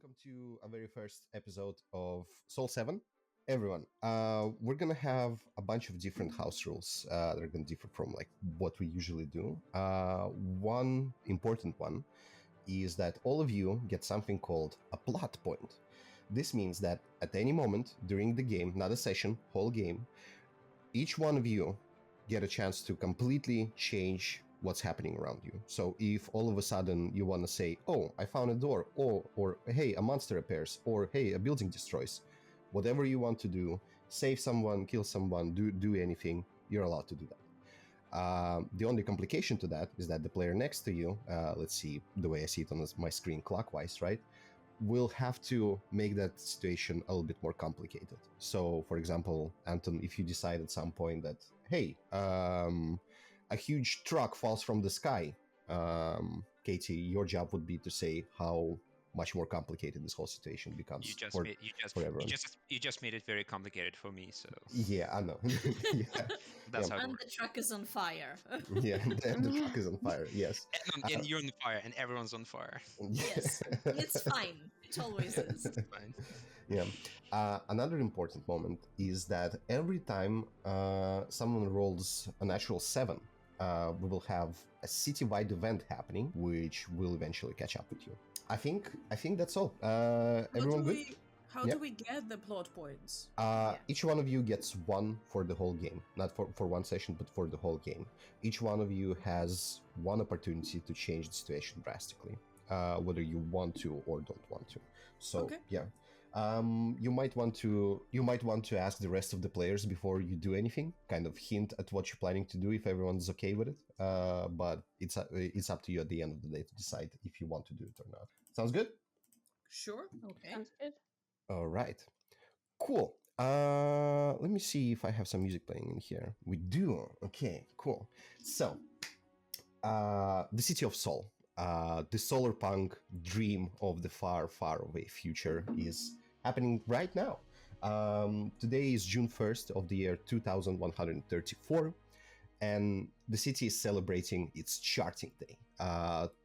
welcome to a very first episode of Soul 7. Everyone, we're gonna have a bunch of different house rules that are gonna differ from like what we usually do. One important one is that all of you get something called a plot point. This means that at any moment during the game, not a session, whole game, each one of you get a chance to completely change what's happening around you. So if all of a sudden you want to say, oh, I found a door, or hey, a monster appears, or hey, a building destroys, whatever you want to do, save someone, kill someone, do anything, you're allowed to do that. The only complication to that is that the player next to you, let's see the way I see it on my screen clockwise, right, will have to make that situation a little bit more complicated. So, for example, Anton, if you decide at some point that, hey, a huge truck falls from the sky, Katie, your job would be to say how much more complicated this whole situation becomes for everyone. You just made it very complicated for me. So yeah, I know. Yeah. That's how it And works. the truck is on fire. Yeah, and the truck is on fire. Yes, And you're on fire, and everyone's on fire. Yes, it's fine. It always is. It's fine. Yeah. Another important moment is that every time someone rolls a natural 7, we will have a citywide event happening, which will eventually catch up with you. I think that's all. Everyone good? How do we get the plot points? Each one of you gets one for the whole game. Not for one session, but for the whole game. Each one of you has one opportunity to change the situation drastically, whether you want to or don't want to. So, Okay. yeah. You might want to ask the rest of the players before you do anything, kind of hint at what you're planning to do if everyone's okay with it. But it's up to you at the end of the day to decide if you want to do it or not. Sounds good? Sure. Okay. Sounds good. All right. Cool. Let me see if I have some music playing in here. We do. Okay, cool. So, the City of Sol, the solar punk dream of the far, far away future is happening right now. Today is June 1st of the year 2134, and the city is celebrating its charting day.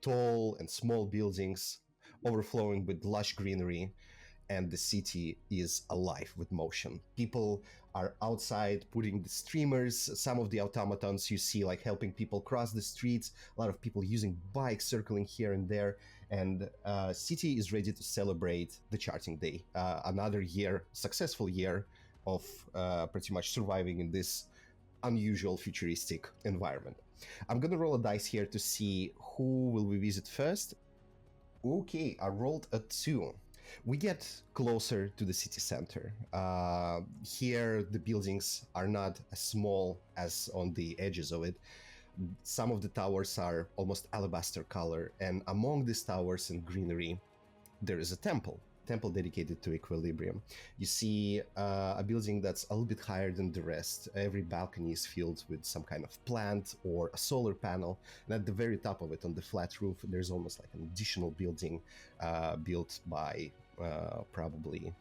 Tall and small buildings overflowing with lush greenery, and the city is alive with motion. People are outside putting the streamers, some of the automatons you see like helping people cross the streets, a lot of people using bikes circling here and there, and city is ready to celebrate the charting day. Another year, successful year of pretty much surviving in this unusual futuristic environment. I'm gonna roll a dice here to see who will we visit first. Okay, I rolled a 2. We get closer to the city center. Here, the buildings are not as small as on the edges of it. Some of the towers are almost alabaster color, and among these towers and greenery, there is a temple dedicated to equilibrium. You see a building that's a little bit higher than the rest. Every balcony is filled with some kind of plant or a solar panel, and at the very top of it, on the flat roof, there's almost like an additional building built by probably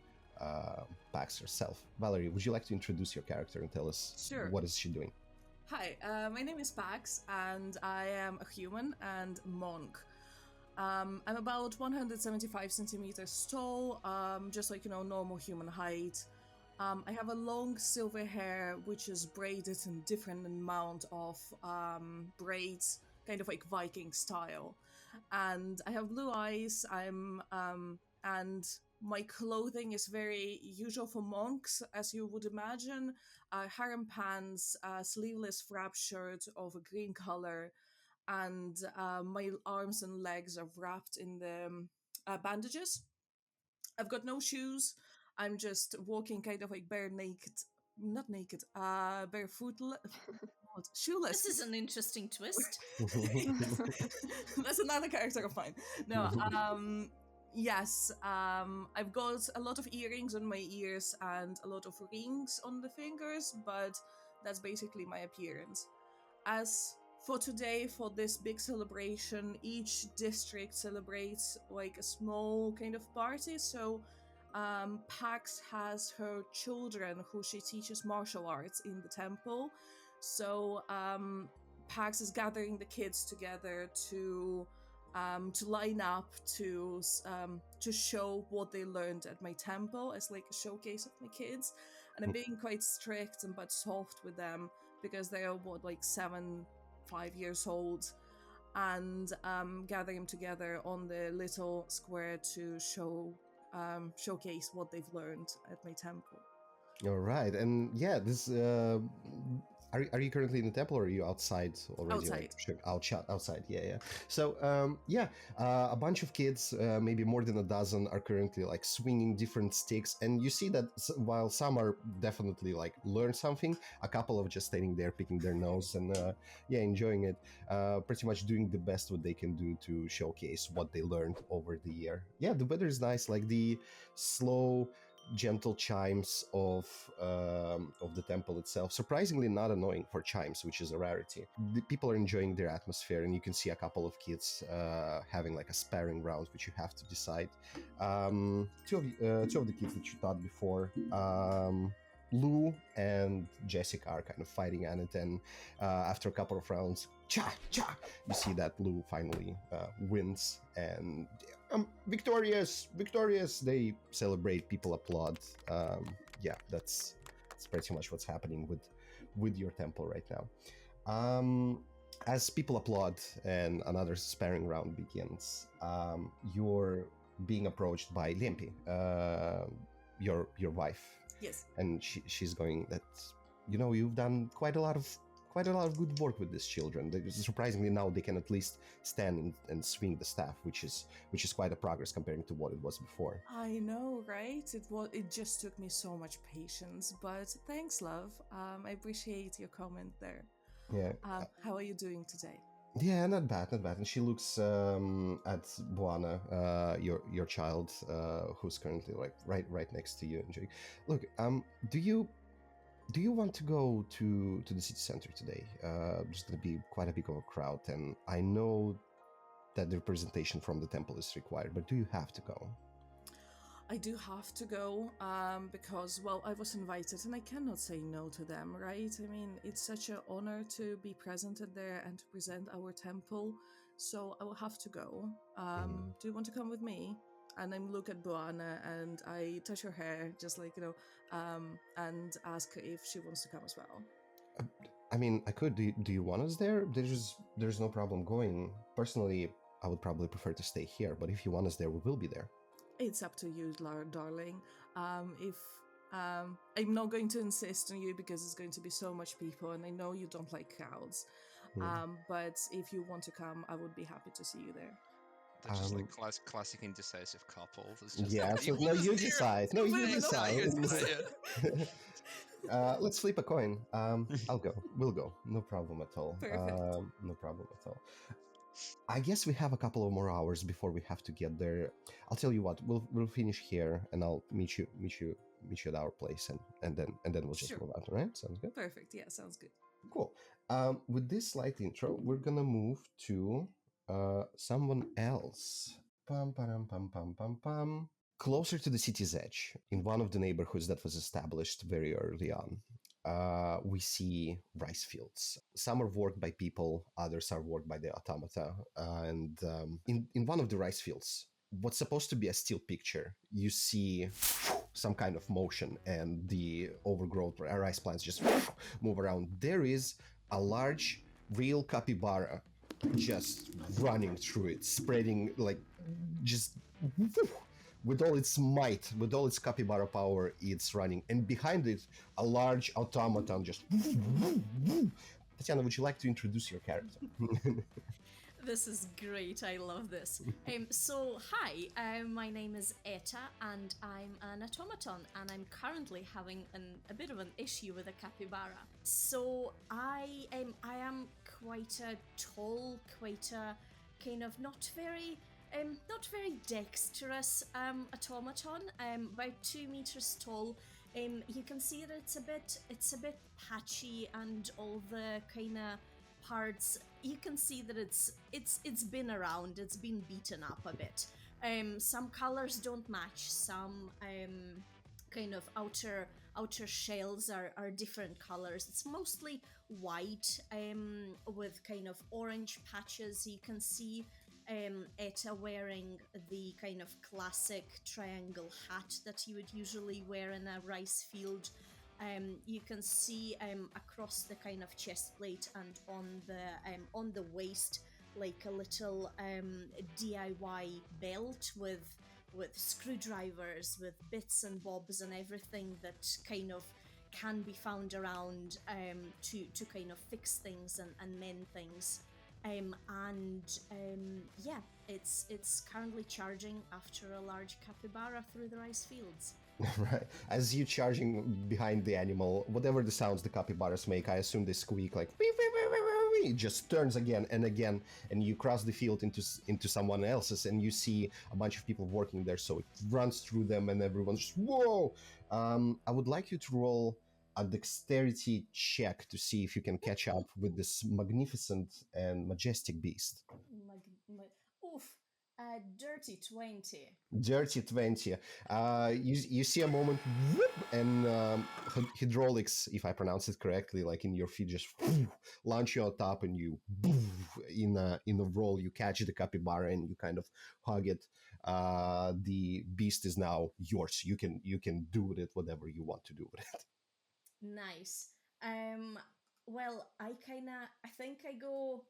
Pax herself. Valerie, would you like to introduce your character and tell us Sure. what is she doing? Hi, my name is Pax, and I am a human and monk. I'm about 175 centimeters tall, just like, normal human height. I have a long silver hair, which is braided in different amount of braids, kind of like Viking style. And I have blue eyes, and my clothing is very usual for monks, as you would imagine. Harem pants, sleeveless wrap shirt of a green color, and my arms and legs are wrapped in the bandages. I've got no shoes. I'm just walking kind of like barefoot, shoeless. This is an interesting twist. That's another character of mine. No, yes, I've got a lot of earrings on my ears and a lot of rings on the fingers, but that's basically my appearance. As for today, for this big celebration, each district celebrates like a small kind of party. So Pax has her children who she teaches martial arts in the temple. So Pax is gathering the kids together to to line up to show what they learned at my temple as like a showcase of my kids. And I'm being quite strict and but soft with them because they are like 5 years old, and gathering them together on the little square to showcase what they've learned at my temple. All right, and yeah, this. Are you currently in the temple, or are you outside already? Outside. Like, sure, outside. Yeah, yeah. So, a bunch of kids, maybe more than a dozen, are currently like swinging different sticks, and you see that while some are definitely like learn something, a couple of just standing there picking their nose and enjoying it. Pretty much doing the best what they can do to showcase what they learned over the year. Yeah, the weather is nice, like the slow, gentle chimes of the temple itself. Surprisingly not annoying for chimes, which is a rarity. The people are enjoying their atmosphere, and you can see a couple of kids having like a sparring round, which you have to decide. Two of the kids that you taught before, Lou and Jessica, are kind of fighting at it, and after a couple of rounds, you see that Lou finally wins, and victorious! They celebrate, people applaud. That's pretty much what's happening with your temple right now. As people applaud and another sparring round begins, you're being approached by Lempi, your wife. Yes. And she's going that, you've done quite a lot of good work with these children. Surprisingly, now they can at least stand and swing the staff, which is quite a progress comparing to what it was before. I know, right? It just took me so much patience, but thanks, love. I appreciate your comment there. Yeah. How are you doing today? Yeah, not bad. And she looks at Buana, your child, who's currently like right next to you. And look, do you want to go to the city center today? There's going to be quite a big of a crowd, and I know that the representation from the temple is required, but do you have to go? I do have to go because, well, I was invited and I cannot say no to them, right? I mean, it's such an honor to be presented there and to present our temple, so I will have to go. Do you want to come with me? And I look at Buana and I touch her hair, just like, and ask her if she wants to come as well. I mean, I could. Do you want us there? There's no problem going. Personally, I would probably prefer to stay here, but if you want us there, we will be there. It's up to you, darling. If I'm not going to insist on you because it's going to be so much people, and I know you don't like crowds. But if you want to come, I would be happy to see you there. They're just like classic indecisive couple. Just yeah, so no, you decide. No, you decide. Let's flip a coin. I'll go. We'll go. No problem at all. No problem at all. I guess we have a couple of more hours before we have to get there. I'll tell you what. We'll finish here, and I'll meet you at our place, and then we'll just move out. All right? Sounds good. Perfect. Yeah, sounds good. Cool. With this slight intro, we're gonna move to someone else. Pam pam pam pam pam pam. Closer to the city's edge, in one of the neighborhoods that was established very early on, we see rice fields. Some are worked by people, others are worked by the automata. And in one of the rice fields, what's supposed to be a still picture, you see some kind of motion, and the overgrowth rice plants just move around. There is a large, real capybara just running through it, spreading like just with all its might, with all its capybara power, it's running. And behind it, a large automaton just... Tatiana, would you like to introduce your character? This is great. I love this. So, hi, my name is Eta, and I'm an automaton, and I'm currently having a bit of an issue with a capybara. So, I am quite a tall, quite a kind of not very dexterous automaton, about 2 meters tall. You can see that it's a bit patchy, and all the kind of parts, you can see that it's been around, it's been beaten up a bit. Some colors don't match, some kind of outer shells are different colors. It's mostly white with kind of orange patches you can see. Eta wearing the kind of classic triangle hat that you would usually wear in a rice field. You can see across the kind of chest plate and on the waist like a little DIY belt with screwdrivers, with bits and bobs and everything that kind of can be found around to kind of fix things and mend things. Yeah, it's currently charging after a large capybara through the rice fields. Right. As you charging behind the animal, whatever the sounds the capybaras make, I assume they squeak like wee, wee, wee, wee, wee, wee. It just turns again and again, and you cross the field into someone else's, and you see a bunch of people working there. So it runs through them, and everyone's just whoa. I would like you to roll a dexterity check to see if you can catch up with this magnificent and majestic beast. Oof, dirty 20. Dirty 20. You see a moment, whoop, and hydraulics, if I pronounce it correctly, like in your feet, just launch you on top, and you in a roll, you catch the capybara and you kind of hug it. The beast is now yours. You can do with it whatever you want to do with it. Nice. Well, I think I go.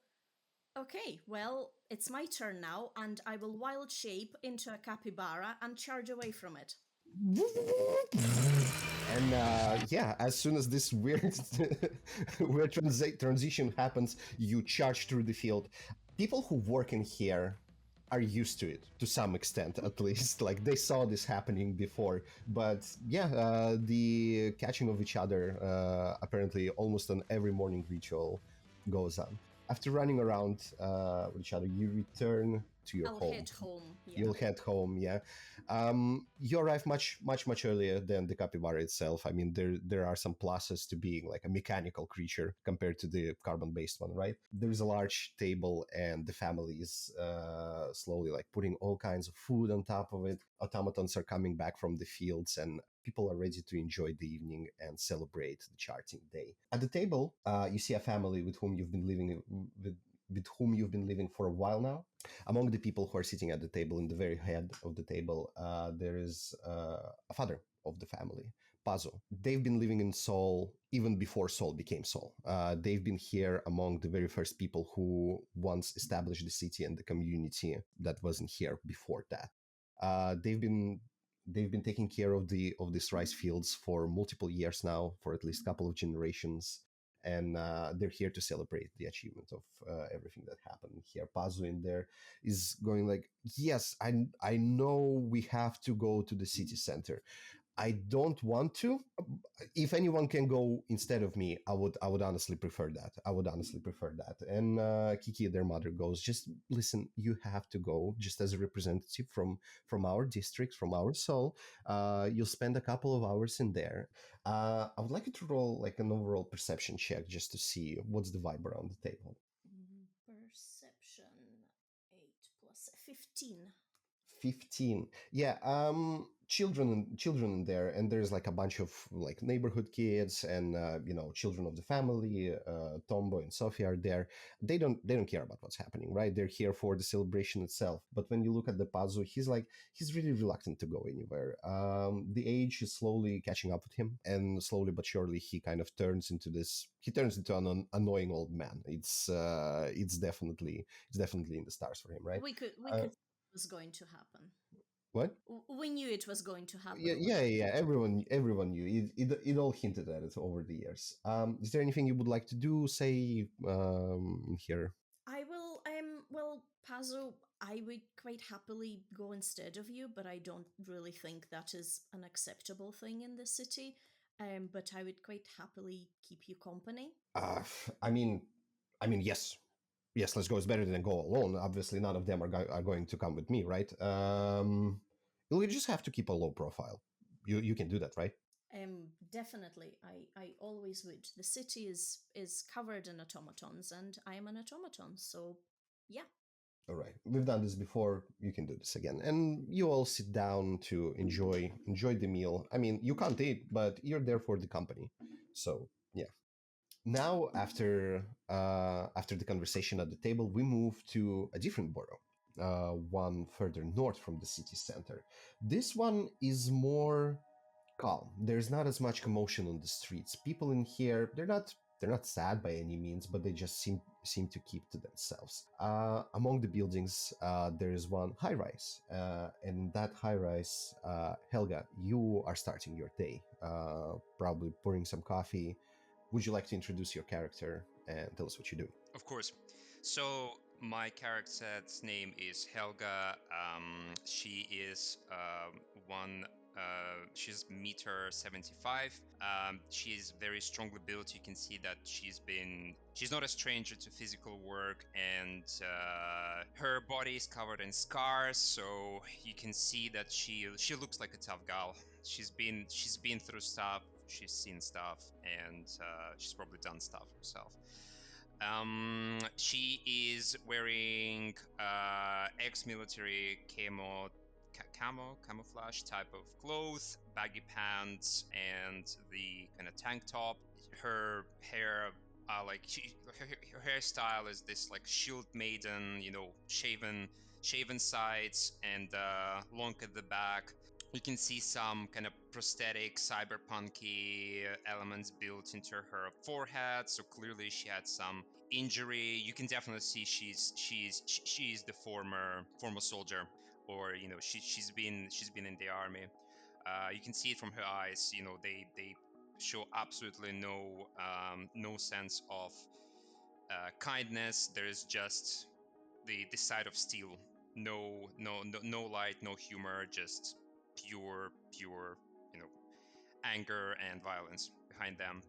Okay, well, it's my turn now, and I will wild shape into a capybara and charge away from it. And yeah, as soon as this weird transition happens, you charge through the field. People who work in here are used to it to some extent, at least. Like they saw this happening before. But yeah, the catching of each other apparently almost on every morning ritual goes on. After running around with each other, you return to your I'll home. head home. Yeah. You'll head home, yeah. You arrive much earlier than the capybara itself. I mean, there are some pluses to being like a mechanical creature compared to the carbon-based one, right? There's a large table, and the family is slowly like putting all kinds of food on top of it. Automatons are coming back from the fields, and people are ready to enjoy the evening and celebrate the charting day. At the table, you see a family with whom you've been living for a while now. Among the people who are sitting at the table, in the very head of the table, there is a father of the family, Pazo. They've been living in Seoul even before Seoul became Seoul. They've been here among the very first people who once established the city and the community that wasn't here before that. They've been taking care of these rice fields for multiple years now, for at least a couple of generations. And they're here to celebrate the achievement of everything that happened here. Pazu in there is going like, yes, I know we have to go to the city center. I don't want to. If anyone can go instead of me, I would honestly prefer that. And Kiki, their mother, goes, just listen, you have to go just as a representative from our district, from our soul. You'll spend a couple of hours in there. I would like you to roll like an overall perception check just to see what's the vibe around the table. Perception 8 plus 15. 15. Yeah, children in there, and there's like a bunch of like neighborhood kids and children of the family. Tomboy and Sophie are there. They don't care about what's happening, right? They're here for the celebration itself. But when you look at the Pazu, he's really reluctant to go anywhere. The age is slowly catching up with him, and slowly but surely he kind of turns into an annoying old man. It's definitely in the stars for him, right? We could it was going to happen. What? We knew it was going to happen. Yeah. Everyone knew. It all hinted at it over the years. Is there anything you would like to do? Say here. I will. Well, Pazo, I would quite happily go instead of you, but I don't really think that is an acceptable thing in the city. But I would quite happily keep you company. I mean, yes. Yes, let's go. It's better than go alone. Obviously, none of them are going to come with me, right? You just have to keep a low profile. You can do that, right? Definitely. I always would. The city is covered in automatons, and I am an automaton, so yeah. All right, we've done this before. You can do this again, and you all sit down to enjoy the meal. I mean, you can't eat, but you're there for the company, so yeah. Now, after the conversation at the table, we move to a different borough. one further north from the city center. This one is more calm. There's not as much commotion on the streets. People in here, they're not sad by any means, but they just seem to keep to themselves. Among the buildings, there is one high rise, and in that high rise, Helga, you are starting your day, probably pouring some coffee. Would you like to introduce your character and tell us what you're doing? Of course. So my character's name is Helga. She is one. She's meter 75. She's very strongly built. You can see that she's not a stranger to physical work, and her body is covered in scars. So you can see that she looks like a tough gal. She's been through stuff. She's seen stuff, and she's probably done stuff herself. She is wearing ex-military camouflage type of clothes, baggy pants, and the kind of tank top. Her hair, her hairstyle is this like shield maiden, shaven sides and long at the back. You can see some kind of prosthetic cyberpunky elements built into her forehead, so clearly she had some injury. You can definitely see she's the former soldier, or she's been in the army. You can see it from her eyes. They show absolutely no sense of kindness. There is just the side of steel. No light, no humor, just pure, you know, anger and violence behind them.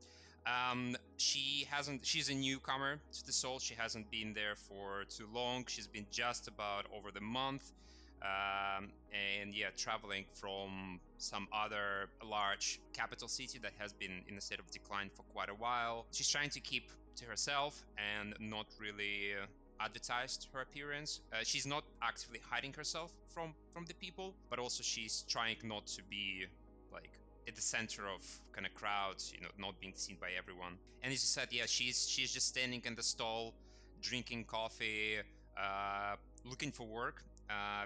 She's a newcomer to the Soul. She hasn't been there for too long. She's been just about over the month. And yeah, traveling from some other large capital city that has been in a state of decline for quite a while. She's trying to keep to herself and not really advertised her appearance. She's not actively hiding herself from the people, but also she's trying not to be like at the center of kind of crowds, not being seen by everyone. And as you said, yeah, she's just standing in the stall, drinking coffee, uh, looking for work,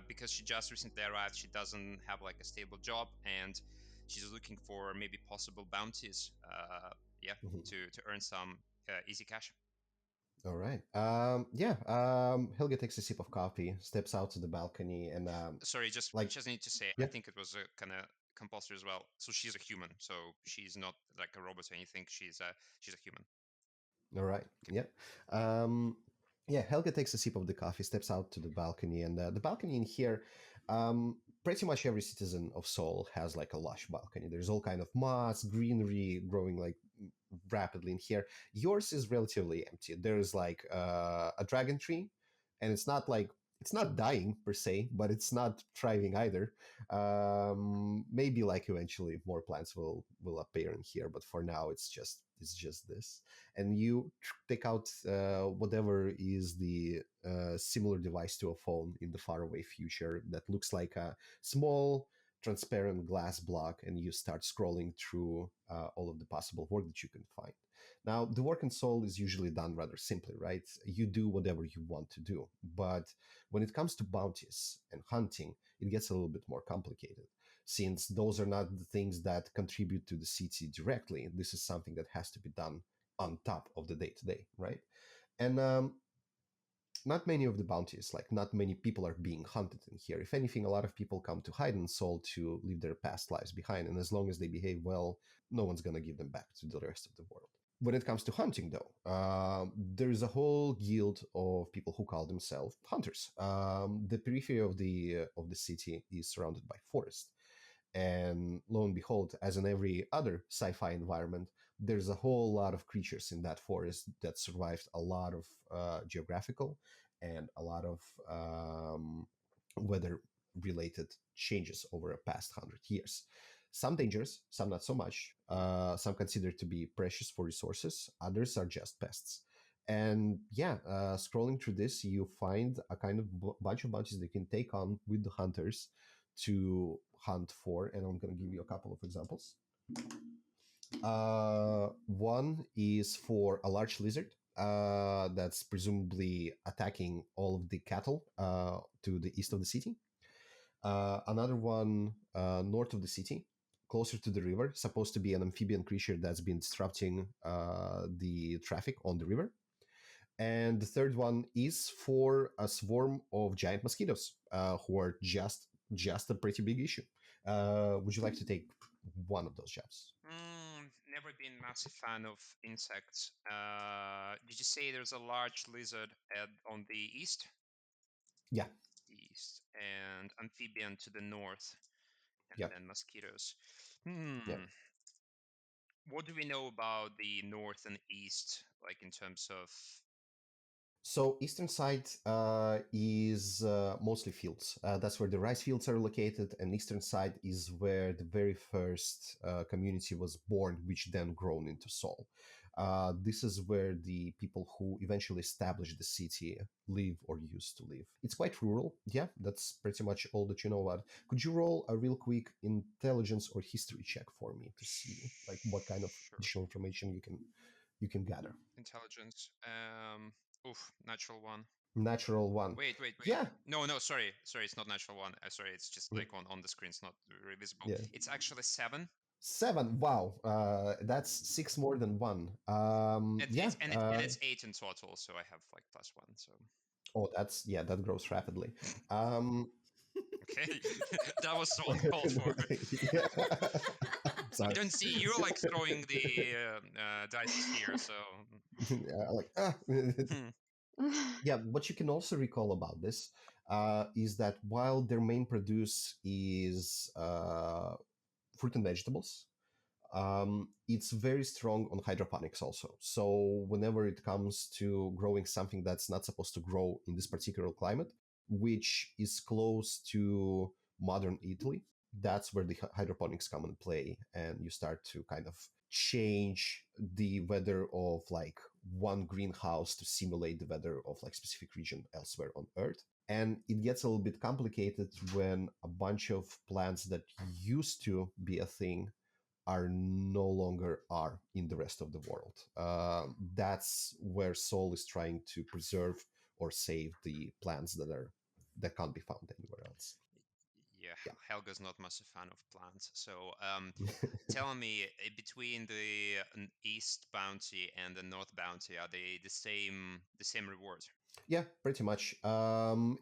because she just recently arrived. She doesn't have like a stable job, and she's looking for maybe possible bounties. Yeah, Mhm. to earn some easy cash. All right. Yeah. Helga takes a sip of coffee, steps out to the balcony, and Sorry, just like, just need to say, I yeah. think it was kind of compulsory as well. So she's a human, so she's not like a robot or anything. She's a human. All right. Okay. Yeah. Um, yeah. Helga takes a sip of the coffee, steps out to the balcony, and the balcony in here, pretty much every citizen of Seoul has like a lush balcony. There's all kind of moss, greenery growing like rapidly in here. Yours is relatively empty. There's like a dragon tree, and it's not dying per se, but it's not thriving either. Maybe like eventually more plants will appear in here, but for now it's just this. And you take out whatever is the similar device to a phone in the faraway future that looks like a small transparent glass block, and you start scrolling through all of the possible work that you can find. Now, the work in Soul is usually done rather simply, right? You do whatever you want to do. But when it comes to bounties and hunting, it gets a little bit more complicated, since those are not the things that contribute to the city directly. This is something that has to be done on top of the day to day, right? And not many of the bounties, like not many people are being hunted in here. If anything, a lot of people come to hide and soul to leave their past lives behind. And as long as they behave well, no one's going to give them back to the rest of the world. When it comes to hunting, though, there is a whole guild of people who call themselves hunters. The periphery of the city is surrounded by forest, and lo and behold, as in every other sci-fi environment, there's a whole lot of creatures in that forest that survived a lot of geographical and a lot of weather-related changes over the past 100 years. Some dangerous, some not so much. Some considered to be precious for resources. Others are just pests. And yeah, scrolling through this, you find a kind of bunch of bounties that you can take on with the hunters to hunt for, and I'm going to give you a couple of examples. One is for a large lizard. that's presumably attacking all of the cattle to the east of the city. Another one north of the city, closer to the river, supposed to be an amphibian creature that's been disrupting the traffic on the river. And the third one is for a swarm of giant mosquitoes who are just a pretty big issue. Would you like to take one of those jobs? Never been massive fan of insects. Did you say there's a large lizard on the east? Yeah, East and amphibian to the north, and yeah, then mosquitoes. yeah. What do we know about the north and east, like in terms of? So eastern side is mostly fields. That's where the rice fields are located, and eastern side is where the very first community was born, which then grown into Seoul. This is where the people who eventually established the city live or used to live. It's quite rural. Yeah, that's pretty much all that you know about. Could you roll a real quick intelligence or history check for me to see like what kind of Sure. additional information you can gather? Intelligence. Natural one. Natural one. Wait. Yeah, No, sorry. It's not natural one. Sorry, it's just like on the screen. It's not really visible. yeah. It's actually 7. Seven. Wow. That's six more than one. Yeah. And it's 8 in total. So I have like +1. So Oh, that's yeah. That grows rapidly. Um, okay, that was so uncalled for. yeah. I Sorry. don't see you like throwing the dice here. So Yeah, like hmm. yeah. What you can also recall about this is that while their main produce is fruit and vegetables, it's very strong on hydroponics also. So whenever it comes to growing something that's not supposed to grow in this particular climate, which is close to modern Italy, that's where the hydroponics come into play, and you start to kind of change the weather of like one greenhouse to simulate the weather of like specific region elsewhere on Earth. And it gets a little bit complicated when a bunch of plants that used to be a thing are no longer are in the rest of the world. That's where Soul is trying to preserve or save the plants that can't be found anywhere else. Yeah, Yeah. Helga's not massive fan of plants. So tell me, between the east bounty and the north bounty, are they the same reward? Yeah, pretty much.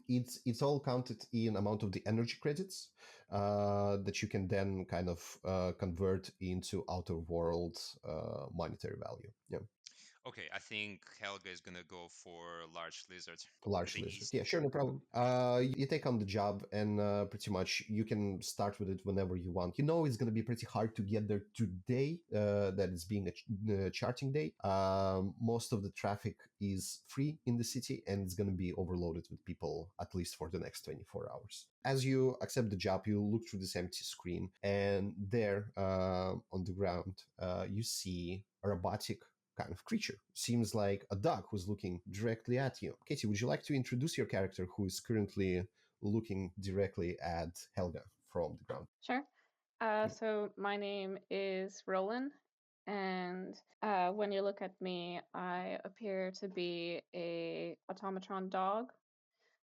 It's all counted in amount of the energy credits that you can then kind of convert into outer world monetary value. Yeah. Okay, I think Helga is gonna go for large lizard to Large the lizard. east. Yeah, sure, no problem. You take on the job, and pretty much you can start with it whenever you want. You know, it's going to be pretty hard to get there today. That it's being a charting day. Most of the traffic is free in the city, and it's going to be overloaded with people at least for the next 24 hours. As you accept the job, you look through this empty screen, and there on the ground, you see a robotic kind of creature. Seems like a dog who's looking directly at you. Katie, would you like to introduce your character who is currently looking directly at Helga from the ground? Sure. So my name is Roland, and when you look at me, I appear to be a automatron dog.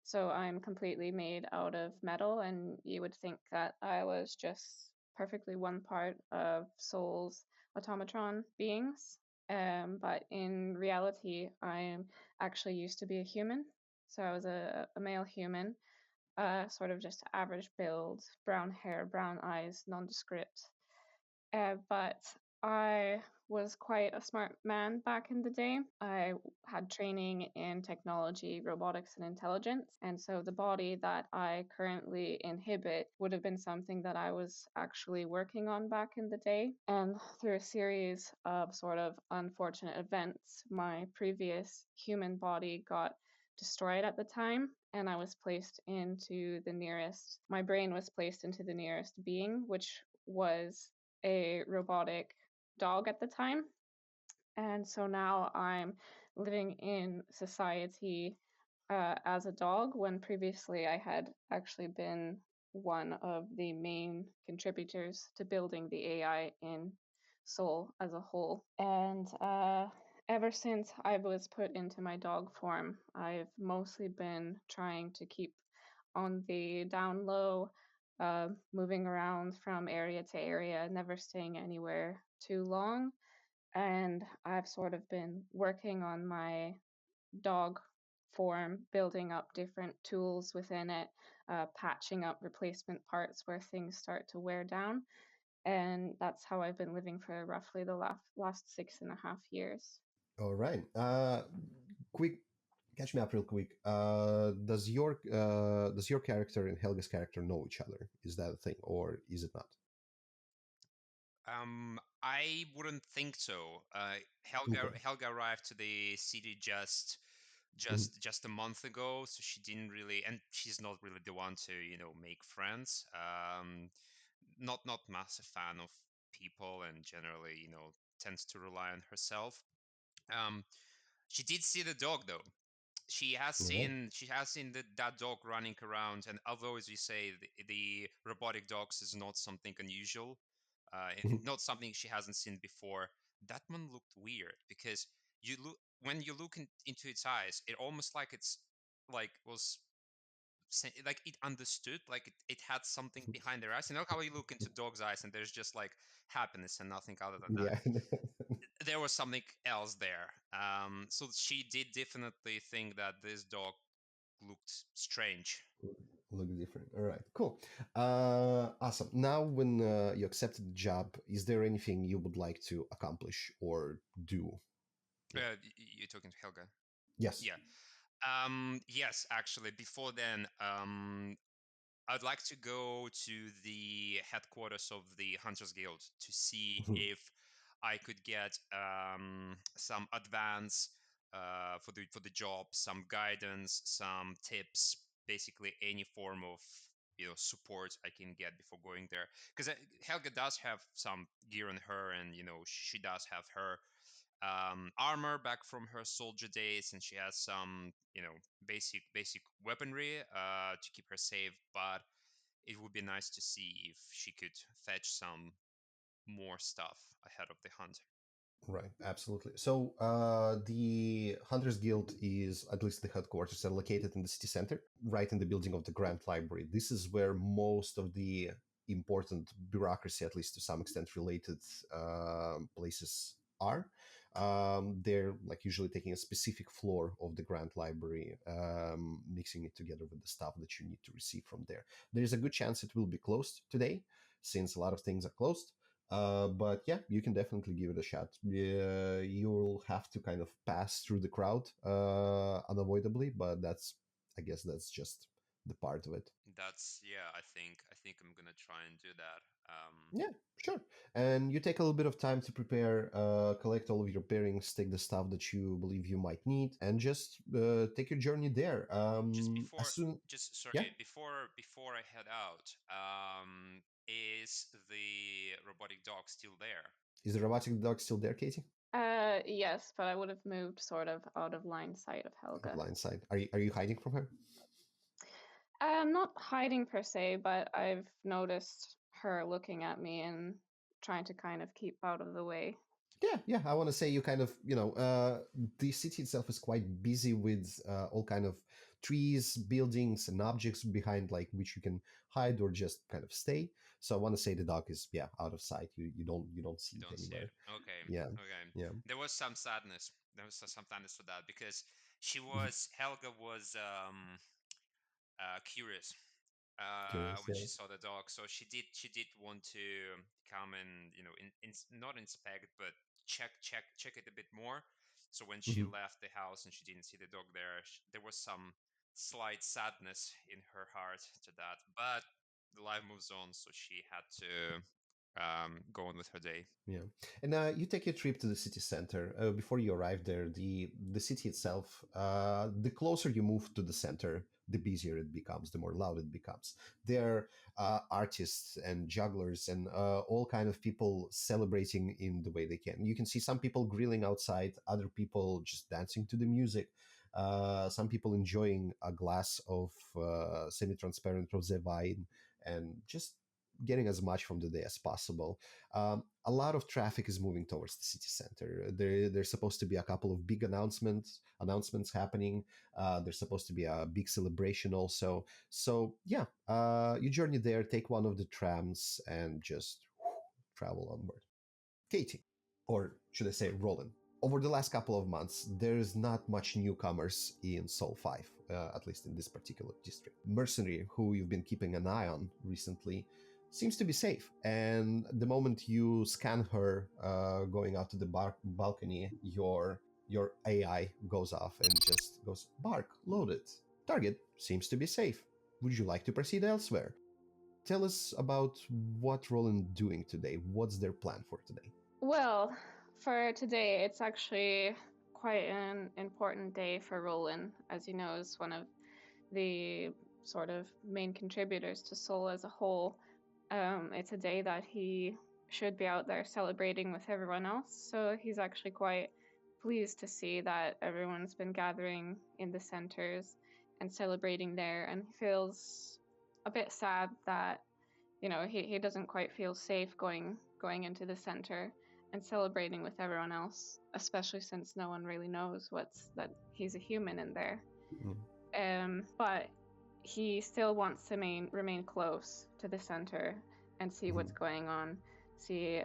So I'm completely made out of metal, and you would think that I was just perfectly one part of Soul's automatron beings. But in reality, I am actually used to be a human. So I was a male human, sort of just average build, brown hair, brown eyes, nondescript. But I was quite a smart man back in the day. I had training in technology, robotics, and intelligence. And so the body that I currently inhibit would have been something that I was actually working on back in the day. And through a series of sort of unfortunate events, my previous human body got destroyed at the time, and I was placed into the nearest, my brain was placed into the nearest being, which was a robotic dog at the time. And so now I'm living in society as a dog, when previously I had actually been one of the main contributors to building the AI in Seoul as a whole. And ever since I was put into my dog form, I've mostly been trying to keep on the down low, moving around from area to area, never staying anywhere too long. And I've sort of been working on my dog form, building up different tools within it, patching up replacement parts where things start to wear down. And that's how I've been living for roughly the last 6.5 years. All right. Quick, catch me up real quick. Does your character and Helga's character know each other? Is that a thing, or is it not? I wouldn't think so. Helga Okay. Helga arrived to the city Mhm. just a month ago, so she didn't really, and she's not really the one to make friends. Not massive fan of people, and generally tends to rely on herself. Um, she did see the dog though. All right. She has seen that dog running around, and although, as you say, the robotic dogs is not something unusual, Mhm. not something she hasn't seen before. That one looked weird because you look when you look into its eyes, it almost like it's like was like it understood, like it had something behind their eyes. You know how you look into dog's eyes and there's just like happiness and nothing other than that. Yeah. There was something else there. So she did definitely think that this dog looked strange. Look different. All right. Cool. Awesome. Now, when you accepted the job, is there anything you would like to accomplish or do? Yeah. You're talking to Helga? Yes. Yeah. Yes, actually, before then, I'd like to go to the headquarters of the Hunters Guild to see Mhm. if I could get some advance for the job, some guidance, some tips, basically any form of support I can get before going there. Because Helga does have some gear on her, and she does have her armor back from her soldier days, and she has some basic weaponry to keep her safe. But it would be nice to see if she could fetch some more stuff ahead of the hunt. Right, absolutely. So, the Hunters Guild is, at least the headquarters, are located in the city center, right in the building of the Grand Library. This is where most of the important bureaucracy, at least to some extent related places are. They're like usually taking a specific floor of the Grand Library, mixing it together with the stuff that you need to receive from there. There's a good chance it will be closed today, since a lot of things are closed. But yeah, you can definitely give it a shot. You'll have to kind of pass through the crowd unavoidably, but I guess that's just the part of it. That's yeah. I think I'm gonna try and do that. Yeah, sure. And you take a little bit of time to prepare, collect all of your bearings, take the stuff that you believe you might need, and just take your journey there. Just As before, soon, just yeah, sorry, before I head out, is the robotic dog still there? is the robotic dog still there, Katie? Yes, but I would have moved sort of out of line sight of Out of Helga. line sight. Are you hiding from her? Not hiding per se, but I've noticed her looking at me and trying to kind of keep out of the way. Yeah. I want to say you kind of, the city itself is quite busy with all kind of trees, buildings, and objects behind like which you can hide or just kind of stay. So I want to say the dog is out of sight. You don't see You it don't see anywhere. it. Okay, Yeah, okay. yeah. There was some sadness. There was some sadness for that because Mhm. Helga was curious Curious. when Yeah. she saw the dog. So she did want to come and not inspect, but check it a bit more. So when she Mhm. left the house and she didn't see the dog there, there was some slight sadness in her heart to that. But the life moves on, so she had to go on with her day. Yeah, and you take your trip to the city center. Before you arrive there, the city itself, the closer you move to the center, the busier it becomes, the more loud it becomes. There are artists and jugglers and all kind of people celebrating in the way they can. You can see some people grilling outside, other people just dancing to the music. Some people enjoying a glass of semi-transparent rosé wine and just getting as much from the day as possible. A lot of traffic is moving towards the city center. There's supposed to be a couple of big announcements happening. There's supposed to be a big celebration also. So yeah, you journey there, take one of the trams, and just travel onward. Katie, or should I say Roland. Over the last couple of months, there's not much newcomers in Sol 5, at least in this particular district. Mercenary, who you've been keeping an eye on recently, seems to be safe. And the moment you scan her going out to the balcony, your AI goes off and just goes, bark, loaded. Target seems to be safe. Would you like to proceed elsewhere? Tell us about what Roland doing today. What's their plan for today? Well, for today, it's actually quite an important day for Roland, as you know, is one of the sort of main contributors to Soul as a whole. It's a day that he should be out there celebrating with everyone else, so he's actually quite pleased to see that everyone's been gathering in the centers and celebrating there, and he feels a bit sad that, you know, he doesn't quite feel safe going into the center and celebrating with everyone else, especially since no one really knows that he's a human in there. But he still wants to remain close to the center and see what's going on, see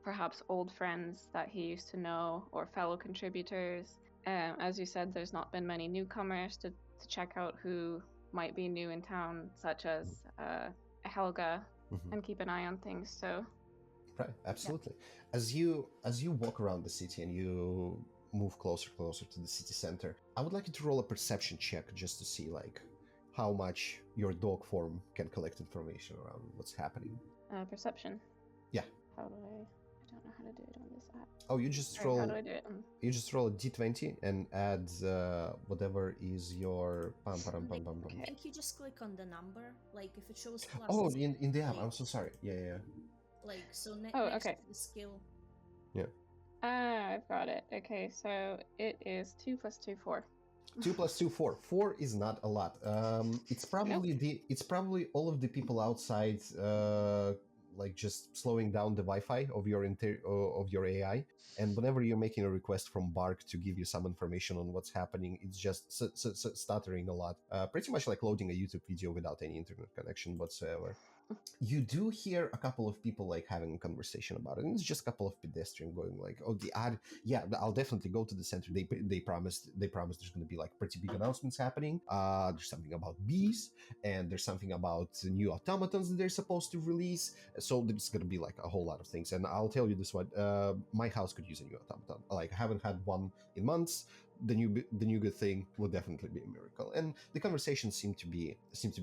perhaps old friends that he used to know or fellow contributors. As you said, there's not been many newcomers to check out who might be new in town, such as Helga, and keep an eye on things. So right, absolutely. Yeah. As you walk around the city and you move closer to the city center, I would like you to roll a perception check just to see like how much your dog form can collect information around what's happening. Perception. Yeah. How do I don't know how to do it on this app. Oh, you just Or roll. how do I do it? You just roll a d20 and add whatever is your pam pam pam pam pam. I think you just click on the number, like if it shows plus. Oh, in the app. I'm so sorry. Yeah. Like so. Next okay. to the skill. Yeah. I've got it. Okay, so it is 2 + 2 = 4. 2 + 2 = 4. 4 is not a lot. It's probably it's probably all of the people outside, like just slowing down the Wi-Fi of your AI. And whenever you're making a request from Bark to give you some information on what's happening, it's just stuttering a lot. Pretty much like loading a YouTube video without any internet connection whatsoever. You do hear a couple of people like having a conversation about it, and it's just a couple of pedestrians going like, "Oh, the ad, yeah, I'll definitely go to the center. They promised there's going to be like pretty big announcements happening. There's something about bees, and there's something about new automatons that they're supposed to release. So there's going to be like a whole lot of things. And I'll tell you this one: my house could use a new automaton. Like I haven't had one in months. The new good thing will definitely be a miracle." And the conversation seems to be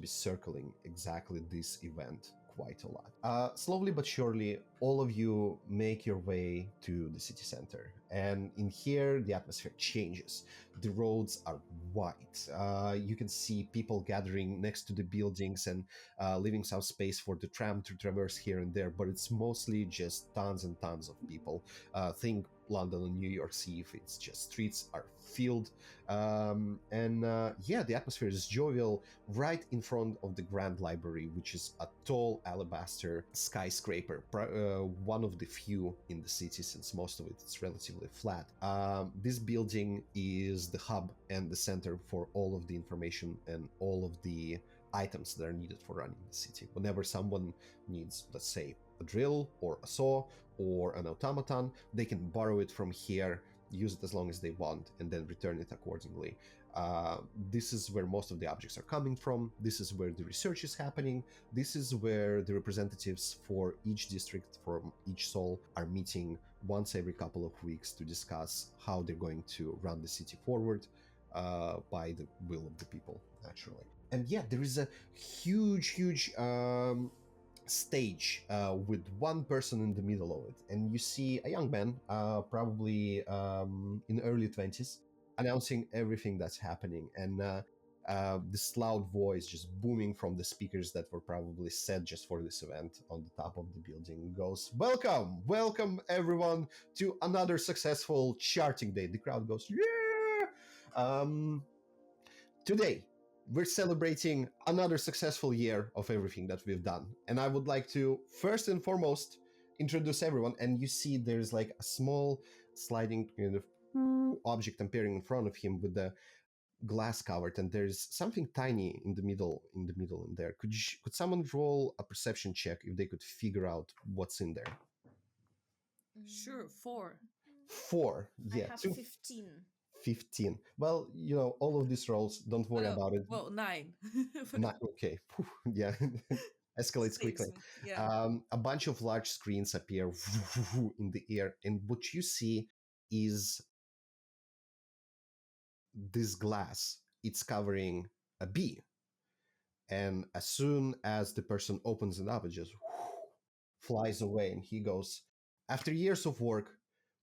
circling exactly this event quite a lot. Slowly but surely, all of you make your way to the city center, and in here the atmosphere changes. The roads are white. You can see people gathering next to the buildings and leaving some space for the tram to traverse here and there, but it's mostly just tons and tons of people. Think London and New York City. It's just streets are filled, yeah, the atmosphere is jovial right in front of the Grand Library, which is a tall alabaster skyscraper, one of the few in the city since most of it is relatively flat. This building is the hub and the center for all of the information and all of the items that are needed for running the city. Whenever someone needs, let's say, a drill or a saw or an automaton, they can borrow it from here, use it as long as they want, and then return it accordingly. This is where most of the objects are coming from. This is where the research is happening. This is where the representatives for each district from each Sol are meeting once every couple of weeks to discuss how they're going to run the city forward by the will of the people, naturally. And yeah, there is a huge stage with one person in the middle of it, and you see a young man, probably in early 20s, announcing everything that's happening, and this loud voice just booming from the speakers that were probably set just for this event on the top of the building goes, welcome everyone to another successful charting day. The crowd goes, yeah. Today we're celebrating another successful year of everything that we've done. And I would like to first and foremost introduce everyone. And you see there's like a small sliding kind of object appearing in front of him with the glass covered, and there's something tiny in the middle in there. Could someone roll a perception check if they could figure out what's in there? Sure, 4. 4. Yeah. I have 15. 15. Well, all of these rolls, don't worry about it. Well, 9. Okay. Yeah. Escalates quickly. Yeah. A bunch of large screens appear in the air, and what you see is this glass. It's covering a bee, and as soon as the person opens it up, it just flies away, and he goes, "After years of work,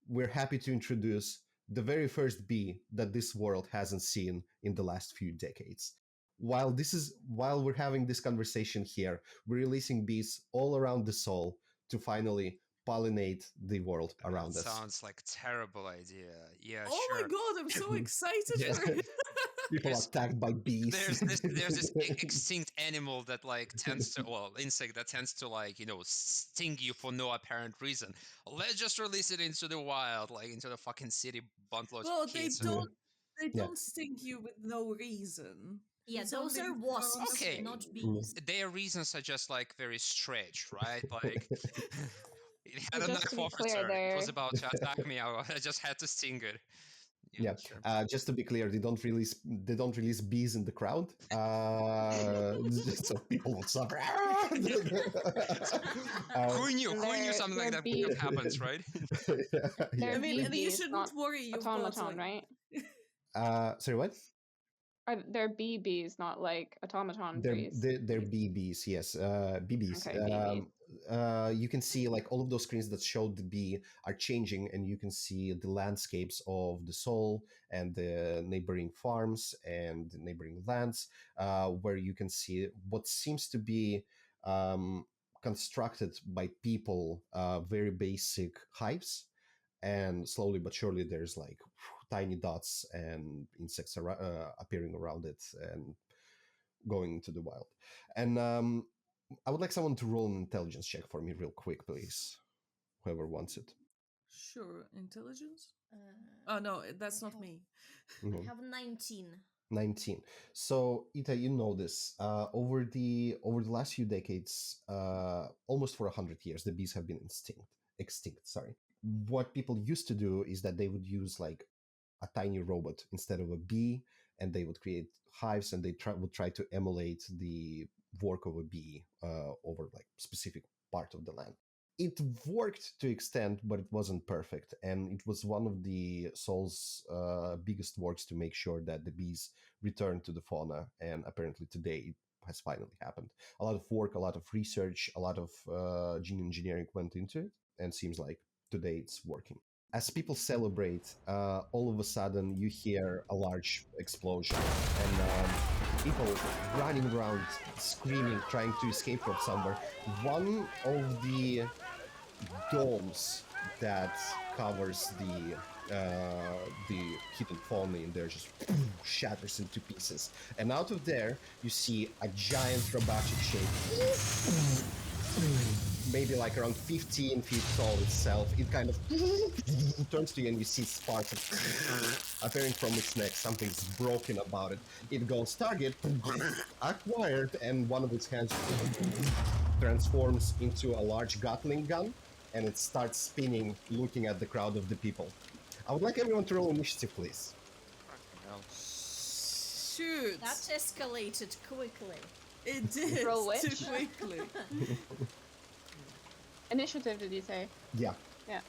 we're happy to introduce the very first bee that this world hasn't seen in the last few decades. While we're having this conversation here, we're releasing bees all around the soul to finally pollinate the world around us." Sounds like a terrible idea. Yeah, Oh sure. my god, I'm so excited Yeah. for it. People are attacked by bees. There's this extinct animal that insect that tends to sting you for no apparent reason. Let's just release it into the wild, like into the fucking city, bundle of Well, kids. they don't sting you with no reason. Yeah, It's those only are wasps, Okay. not bees. Their reasons are just like very stretched, right? Like it had a Just to knife be clear officer. It was there- about to attack me. I just had to sting it. Yeah. Sure. Just to be clear, they don't release bees in the crowd, so people will suffer. Who knew something like that would have happened, right? They're I mean, bee you bees, shouldn't not worry. You've got automaton, right? Sorry, what? They're bee bees, not like automaton They're bees. they're BBs, yes, BBs. Okay, BBs. You can see like all of those screens that show the bee are changing, and you can see the landscapes of the soul and the neighboring farms and neighboring lands, where you can see what seems to be constructed by people, very basic hives, and slowly but surely there's like tiny dots and insects appearing around it and going into the wild. And I would like someone to roll an intelligence check for me real quick, please. Whoever wants it. Sure, intelligence. Oh no, that's not me. I have 19. 19. So Ita, you know this. Over the last few decades, almost for 100 years, the bees have been extinct. Sorry. What people used to do is that they would use like a tiny robot instead of a bee, and they would create hives, and they would try to emulate the work of a bee over like specific part of the land. It worked to extent, but it wasn't perfect, and it was one of the Soul's biggest works to make sure that the bees returned to the fauna, and apparently today it has finally happened. A lot of work, a lot of research, a lot of gene engineering went into it, and seems like today it's working. As people celebrate, all of a sudden you hear a large explosion, and people running around, screaming, trying to escape from somewhere. One of the domes that covers the hidden fauna in there just shatters into pieces, and out of there you see a giant robotic shape, maybe like around 15 feet tall itself. It kind of turns to you, and you see sparks appearing from its neck. Something's broken about it. It goes target acquired, and one of its hands transforms into a large Gatling gun, and it starts spinning, looking at the crowd of the people. I would like everyone to roll initiative, please. Shoot! That escalated quickly. It did Roll which? too quickly. Initiative, did you say? Yeah. Yeah.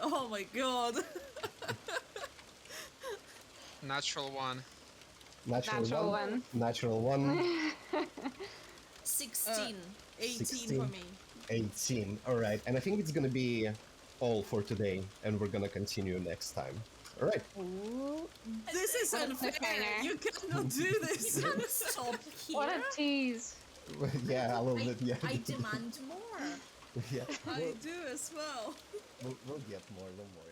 Oh my god! Natural one. Natural one. Natural 1. 16. 18 16. for me. 18. All right. And I think it's going to be all for today, and we're going to continue next time. All right. Ooh. This is What a unfair. cliffhanger. You cannot do this. You can't stop here. What a tease. Yeah, a little bit. Yeah. I demand more. Yeah. I do as well. We'll get more. Don't worry.